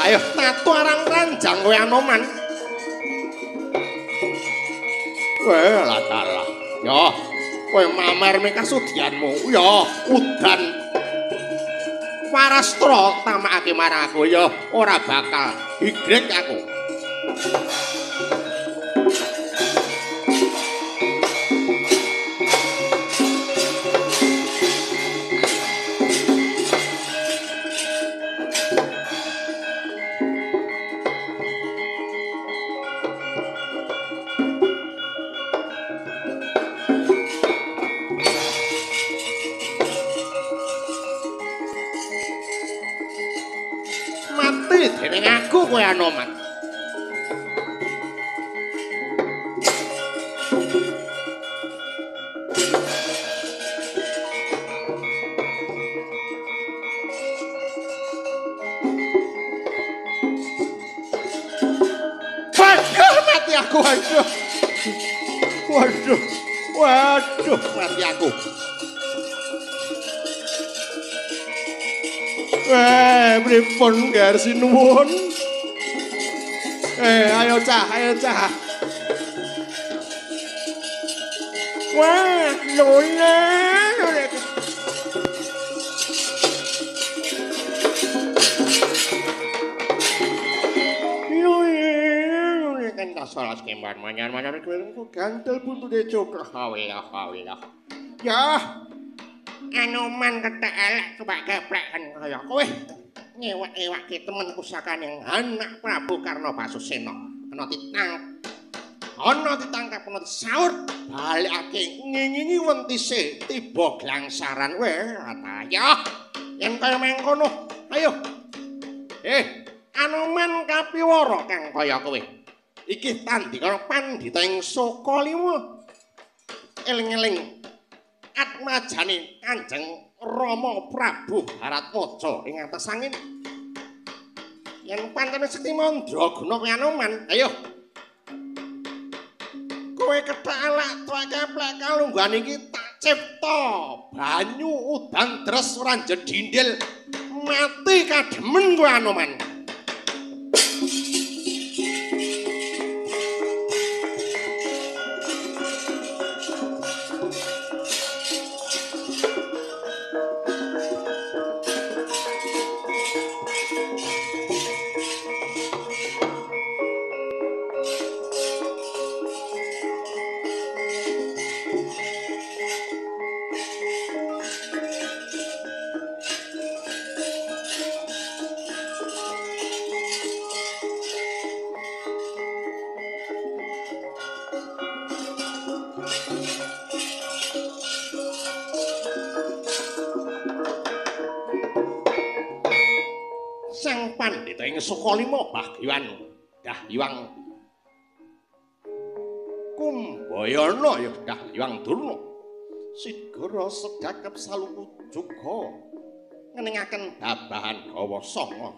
Ayo tatu arang ranjang kowe Anoman. Weh lah dalah. Yo, kowe mamer mek kasudianmu. Yo, udan. Parastra tamakake marang aku yo ora bakal higrek aku. Dening aku kowe Anoman. Waduh mati aku waduh. Waduh mati aku. Pripun garsi nuwun. Ayo cah. Wah, lole. Lole kan salah kembar manyan-manyan ku gantel buntude cokro hawilah. Ya. Anoman ketek elek kebak geplekan kaya kowe ngewek-ewake temenku sakaning anak Prabu Karna Basusena ana ditangkap ana disaur balikake ngingi wentise tiba glangsaran ya yen kaya mengkono ayo Anoman kapiwara kang kaya kowe iki tandika pandhita ing Sokalima eling-eling atmajane Kanjeng Rama Prabu Baratwaja ing atas angin. Yen pancen sekti mandraguna kowe Anoman, ayo. Kowe kethek elek tuwek-plek kalungguhan iki tak cipta banyu udan dres ora jedindil mati kademen kowe Anoman. Sang pandhita ing Sokalima Dahyang Kumbayana ya Dahyang Durna Sigara sedakep saluku juga ngeningaken babahan gawa sanga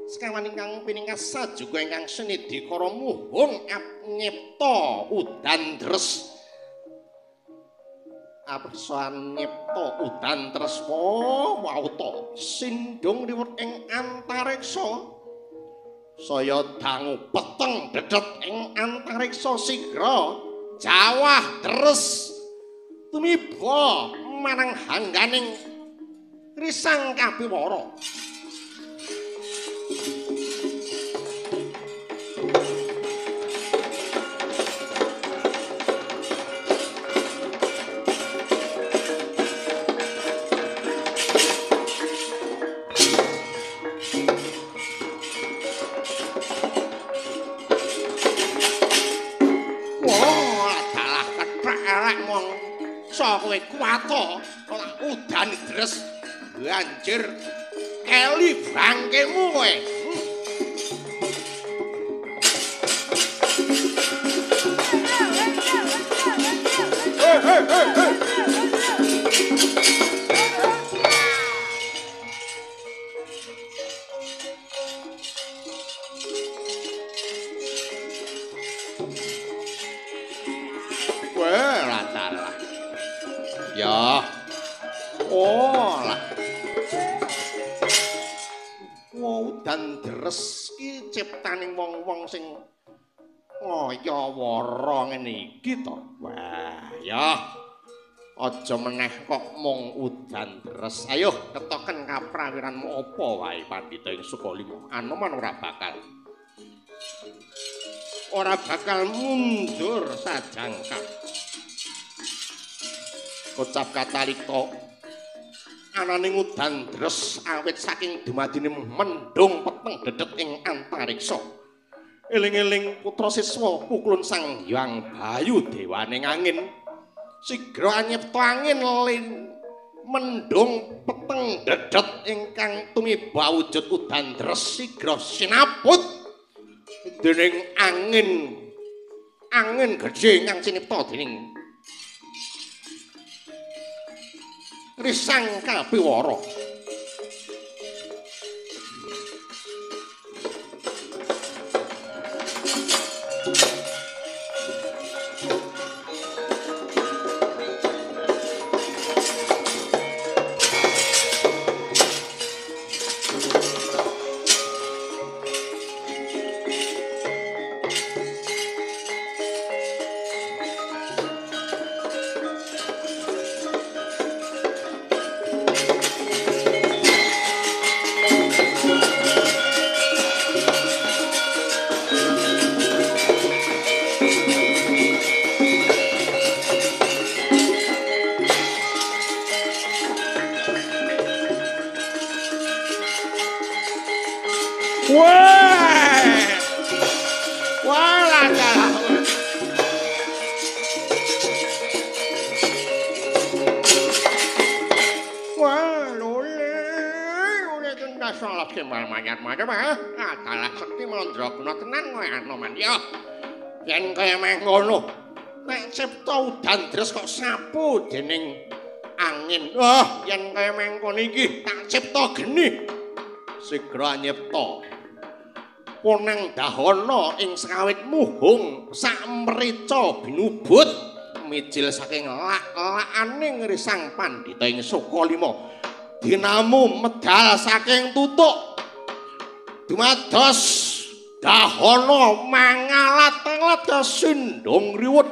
sekawan ingkang piningkas sajuga ingkang seni dikara muhun nyipta udan dres apersoan nyipta udan trespa wauta sindung riwet ing antariksa saya dangu peteng dedet ing antariksa sigra jawah deres tumiba marang hangganing risang kapiwara kowe kuwato ora udan dres banjir keli bangkemu kowe Hey Lah. Ya. Oh lah. Udan deres ki ciptaning wong-wong sing ngaya wara ngene iki to. Wah, ya. Aja meneh kok mung udan deres. Ayo ketoken kaprawiranmu apa wae Pandhita ing Sukalima. Anoman ora bakal mundur sajangkah. Ucap katalika ananing udan deres awit saking dumadine mendung peteng dedet ing antariksa. Eling-eling putra siswa pukulun Sang Hyang Bayu dewaning angin. Sigra anyipta angin lin mendung peteng dedet ingkang tumiba wujud udan deres sigra sinaput dening angin gedhe ingkang cinipta dening Risang Kapiwara. Yen kaya mengkono nek cipta udan deres kok sapu dening angin. Wah, yen kaya mengkono iki tak cipta geni. Sigra nyipta Ponang Dahana ing sekawit muhung sak mrica binubut mijil saking lak-lakaning Risang Pandhita ing Sukalima. Dinamu medal saking tutuk dumados Dahana mangalat-alat sindong riwut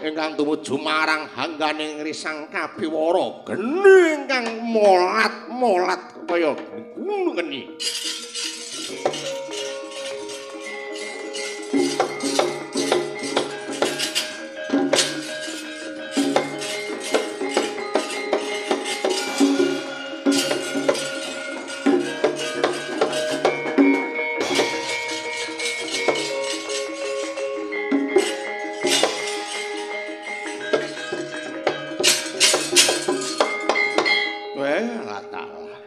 ingkang tumuju marang hangganing Risang Kapiwara. Geni ingkang molat-molat kaya gunung geni.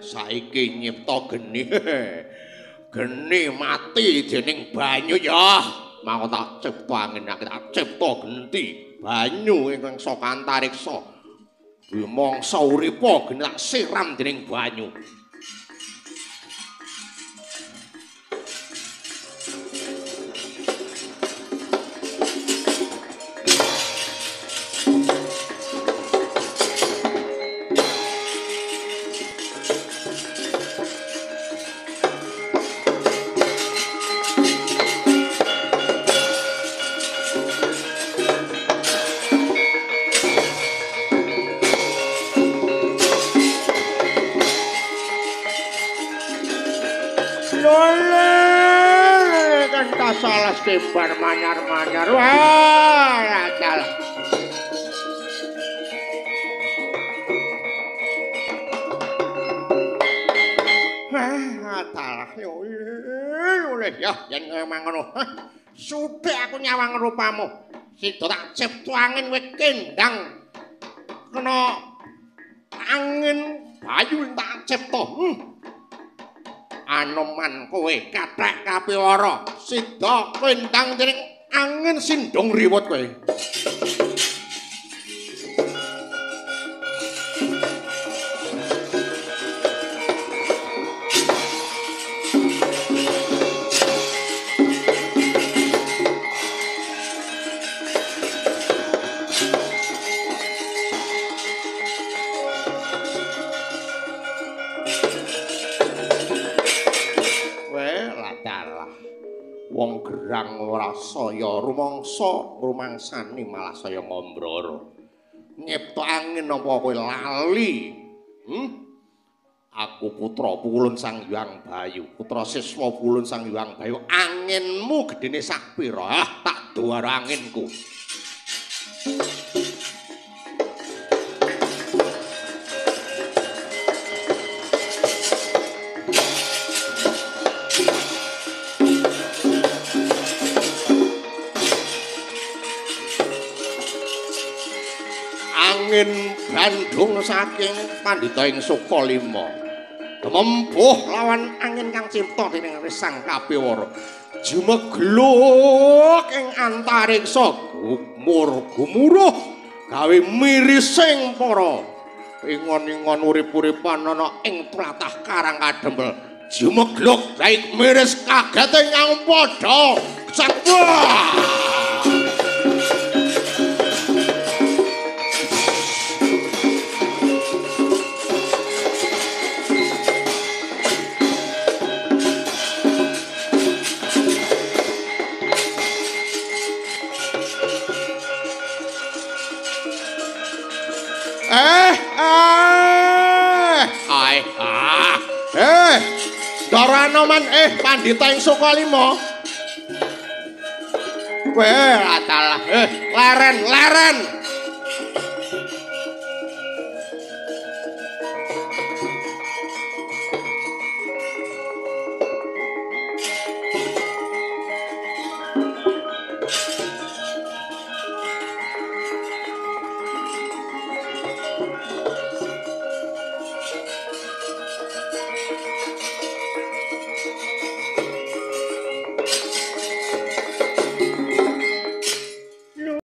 Saiki nyipta geni geni mati dening banyu ya mau tak cipta angin tak cipta genti banyu ingkang saka antariksa mangsa uripa geni tak siram dening banyu. Salah kembar manyar-manyar. Wah, salah. Salah. Oleh ya, yen memang ngono. Sudah aku nyawang rupamu. Sida tak cipta angin wis kendang. Kena angin bayu tak cipta. Anoman kowe kathek Kapiwara sida kendang dening angin sindong riwut kowe. gerang ora saya rumangsa rumangsani malah saya ngombroro. Nyipta angin apa kowe lali? Aku putra Pulun Sang Hyang Bayu, putra siswa Pulun Sang Hyang Bayu. Anginmu gedene sak pira? Tak duwar anginku. Angin Bandung saking Pandhita ing Sukalima. Membuh lawan angin kang cipta dening Sang Kapiwara. Jumegluk ing antariksa gumuruh gawe mirising para ingon-ingon urip-uripan ana ing tlatah Karang Kadempel. Jumegluk daik miris kaget ing padha cakwa. Daranoman Pandhita ing Sukalima. Weh, adalah leren.